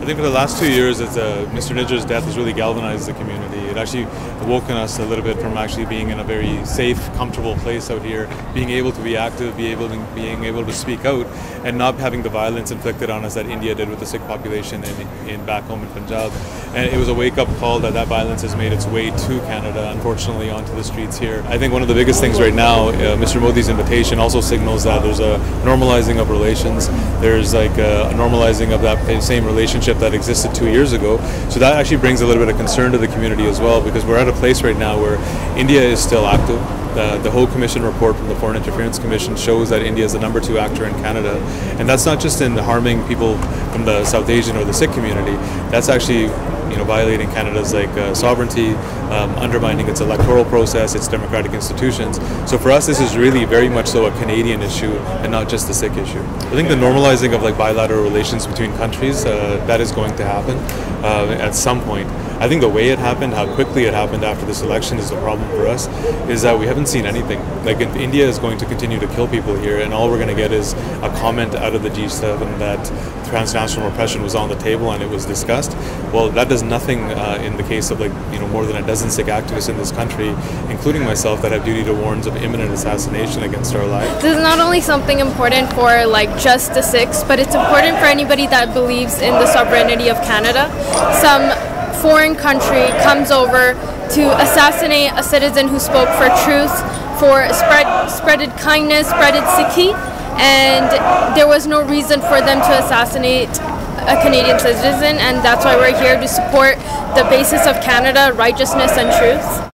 I think for the last 2 years, Mr. Nijjar's death has really galvanized the community. It actually awoken us a little bit from actually being in a very safe, comfortable place out here, being able to be active, being able to speak out, and not having the violence inflicted on us that India did with the Sikh population in back home in Punjab. And it was a wake-up call that violence has made its way to Canada, unfortunately, onto the streets here. I think one of the biggest things right now, Mr. Modi's invitation also signals that there's a normalizing of relations. There's like a normalizing of that same relationship that existed 2 years ago. So that actually brings a little bit of concern to the community as well, because we're at a place right now where India is still active. The whole commission report from the Foreign Interference Commission shows that India is the #2 actor in Canada, and that's not just in harming people from the South Asian or the Sikh community. That's actually violating Canada's sovereignty, undermining its electoral process, its democratic institutions. So for us, this is really very much so a Canadian issue and not just a Sikh issue. I think the normalizing of bilateral relations between countries, that is going to happen at some point. I think the way it happened, how quickly it happened after this election is the problem for us, is that we haven't seen anything. Like, if India is going to continue to kill people here, and all we're going to get is a comment out of the G7 that transnational repression was on the table and it was discussed, well, that does nothing in the case of more than a dozen Sikh activists in this country, including myself, that have duty to warns of imminent assassination against our lives. This is not only something important for just the Sikhs, but it's important for anybody that believes in the sovereignty of Canada. Some foreign country comes over to assassinate a citizen who spoke for truth, for spreaded kindness, spreaded Sikhi, and there was no reason for them to assassinate a Canadian citizen, and that's why we're here to support the basis of Canada, righteousness and truth.